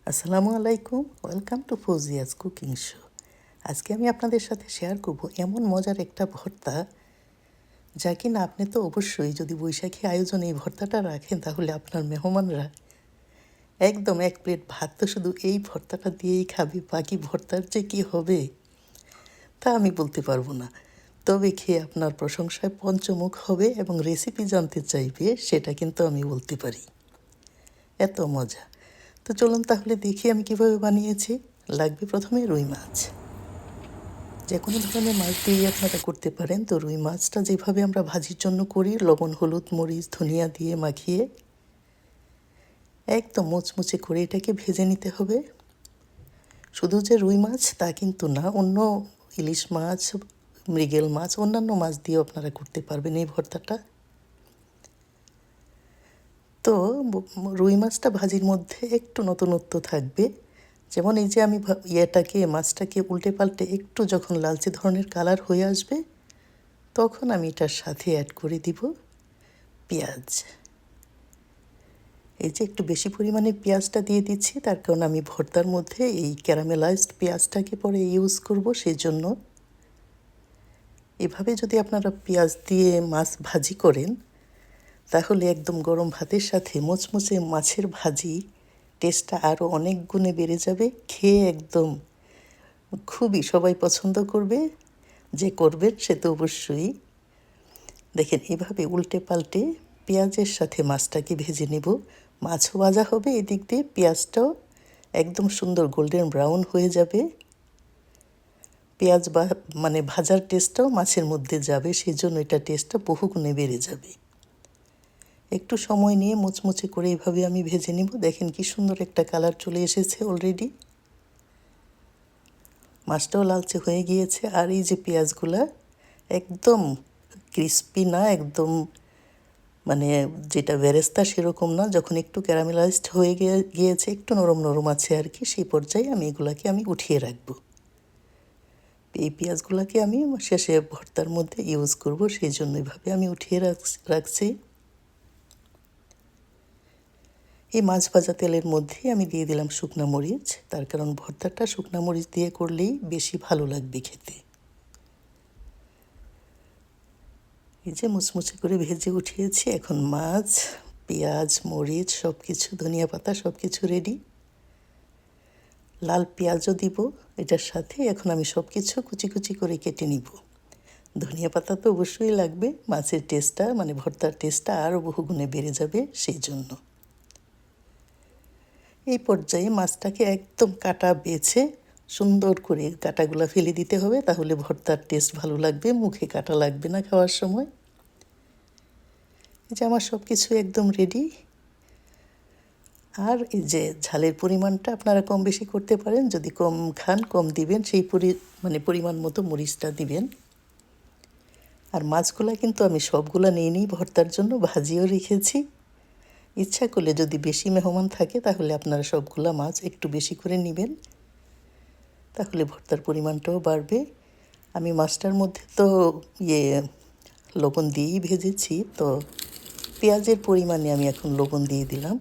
আসসালামু আলাইকুম, welcome to Fauzia's cooking show. আজকে আমি আপনাদের সাথে শেয়ার করব এমন মজার একটা ভর্তা, যা কিনা আপনি তো অবশ্যই যদি বৈশাখী আয়োজনে এই ভর্তাটা রাখেন তাহলে আপনার মেহমানরা একদম এক প্লেট ভাত তো শুধু এই ভর্তাটা দিয়েই খাবে, বাকি ভর্তার যে কী হবে তা আমি বলতে পারবো না। তবে খেয়ে আপনার প্রশংসায় পঞ্চমুখ হবে এবং রেসিপি জানতে চাইবে, সেটা কিন্তু আমি বলতে পারি। এত মজা। তো চলুন তাহলে দেখি আমি কিভাবে বানিয়েছি। লাগবে প্রথমে রুই মাছ। যে কোনো ধরনের মাছ দিয়েই আপনারা করতে পারেন। তো রুই মাছটা যেভাবে আমরা ভাজির জন্য করি, লবণ, হলুদ, মরিচ, ধনিয়া দিয়ে মাখিয়ে একদম মুচমুচে করে এটাকে ভেজে নিতে হবে। শুধু যে রুই মাছ তা কিন্তু না, অন্য ইলিশ মাছ, মৃগেল মাছ, অন্যান্য মাছ দিয়েও আপনারা করতে পারবেন এই ভর্তাটা। তো রুই মাছটা ভাজির মধ্যে একটু নতুনত্ব থাকবে। যেমন এই যে আমি মাছটাকে উল্টে পাল্টে একটু যখন লালচে ধরনের কালার হয়ে আসবে, তখন আমি এটার সাথে অ্যাড করে দিব পেঁয়াজ। এই যে একটু বেশি পরিমাণে পেঁয়াজটা দিয়ে দিচ্ছি, তার কারণ আমি ভর্তার মধ্যে এই ক্যারামেলাইজড পেঁয়াজটাকে পরে ইউজ করব, সেই জন্য। এভাবে যদি আপনারা পেঁয়াজ দিয়ে মাছ ভাজি করেন তাহলে একদম গরম ভাতের সাথে মুচমুচে মাছের ভাজি টেস্টটা আরও অনেক গুণে বেড়ে যাবে। খেয়ে একদম খুবই সবাই পছন্দ করবে। যে করবেন সে তো অবশ্যই। দেখেন, এভাবে উল্টে পাল্টে পেঁয়াজের সাথে মাছটাকে ভেজে নেব। মাছও ভাজা হবে, এদিক দিয়ে পেঁয়াজটাও একদম সুন্দর গোল্ডেন ব্রাউন হয়ে যাবে। পেঁয়াজ ভাজার টেস্টটাও মাছের মধ্যে যাবে, সেই জন্য এটা টেস্টটা বহুগুণে বেড়ে যাবে। একটু সময় নিয়ে মুচমুচে করে এইভাবে আমি ভেজে নেব। দেখেন কি সুন্দর একটা কালার চলে এসেছে অলরেডি। মাছটাও লালচে হয়ে গিয়েছে। আর এই যে পেঁয়াজগুলা একদম ক্রিস্পি না, একদম যেটা বেরেস্তা সেরকম না, যখন একটু ক্যারামেলাইজড হয়ে গিয়েছে, একটু নরম নরম আছে আর কি, সেই পর্যায়ে আমি উঠিয়ে রাখবো। এই পেঁয়াজগুলোকে আমি শেষে ভর্তার মধ্যে ইউজ করব, সেই জন্য এভাবে আমি উঠিয়ে রাখছি। এই মাছ ভাজা তেলের মধ্যেই আমি দিয়ে দিলাম শুকনা মরিচ, তার কারণ ভর্তাটা শুকনা মরিচ দিয়ে করলেই বেশি ভালো লাগবে খেতে। এই যে মুচমুচে করে ভেজে উঠিয়েছি। এখন মাছ, পেঁয়াজ, মরিচ সব কিছু, ধনিয়া পাতা সব কিছু রেডি। লাল পেঁয়াজও দিব এটার সাথে। এখন আমি সব কিছু কুচি কুচি করে কেটে নিব। ধনিয়া পাতা তো অবশ্যই লাগবে, মাছের টেস্টটা ভর্তার টেস্টটা আরও বহুগুণে বেড়ে যাবে, সেই জন্য। এই পর্যায়ে মাছটাকে একদম কাটা বেছে সুন্দর করে কাটাগুলা ফেলে দিতে হবে, তাহলে ভর্তার টেস্ট ভালো লাগবে, মুখে কাটা লাগবে না খাওয়ার সময়। এই যে আমার সব কিছু একদম রেডি। আর এই যে ঝালের পরিমাণটা আপনারা কম বেশি করতে পারেন, যদি কম খান কম দিবেন, সেই পরিমাণ মতো মরিচটা দিবেন। আর মাছগুলা কিন্তু আমি সবগুলা নিই ভর্তার জন্য, ভাজিও রেখেছি। ইচ্ছা করলে যদি বেশি মেহমান থাকে তাহলে আপনারা সবগুলা মাছ একটু বেশি করে নেবেন, তাহলে ভর্তার পরিমাণটাও বাড়বে। আমি মাছটার মধ্যে তো লবণ দিয়েই ভেজেছি, তো পেঁয়াজের পরিমাণে আমি এখন লবণ দিয়ে দিলাম।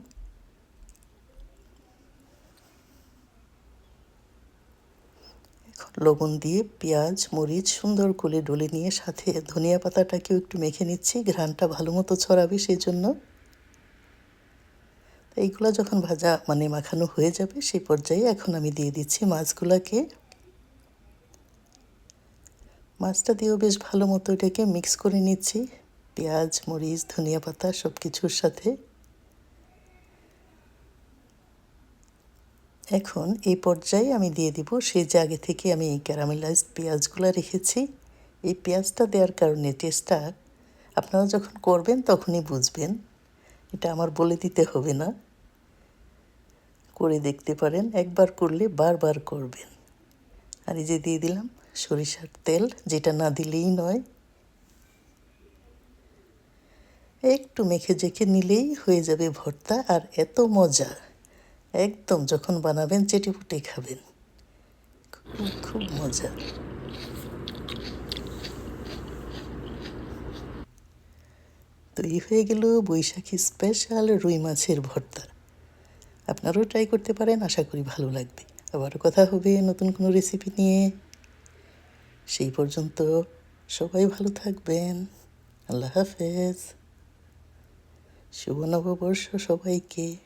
লবণ দিয়ে পেঁয়াজ মরিচ সুন্দর করে ডলে নিয়ে সাথে ধনিয়া পাতাটাকেও একটু মেখে নিচ্ছি, ঘ্রাণটা ভালো মতো ছড়াবে সেই জন্য। এইগুলো যখন মাখানো হয়ে যাবে, সেই পর্যায়ে এখন আমি দিয়ে দিচ্ছি মাছগুলাকে। মাছটা দিয়েও বেশ ভালো মতো এটাকে মিক্স করে নিচ্ছি, পেঁয়াজ মরিচ ধনিয়া পাতা সব কিছুর সাথে। এখন এই পর্যায়ে আমি দিয়ে দিব সেই যে আগে থেকে আমি এই ক্যারামেলাইজড পেঁয়াজগুলো রেখেছি। এই পেঁয়াজটা দেওয়ার কারণে টেস্টটা আপনারা যখন করবেন তখনই বুঝবেন, এটা আমার বলে দিতে হবে না, করে দেখতে পারেন। একবার করলে বারবার করবেন। আর এই যে দিয়ে দিলাম সরিষার তেল, যেটা না দিলেই নয়। একটু মেখে জেখে নিলেই হয়ে যাবে ভর্তা, আর এত মজা, একদম যখন বানাবেন চেটেপুটে খাবেন, খুব খুব মজা। তৈরি হয়ে গেল বৈশাখী স্পেশাল রুই মাছের ভর্তা। আপনারাও ট্রাই করতে পারেন, আশা করি ভালো লাগবে। আবারও কথা হবে নতুন কোনো রেসিপি নিয়ে। সেই পর্যন্ত সবাই ভালো থাকবেন। আল্লাহ হাফেজ। শুভ নববর্ষ সবাইকে।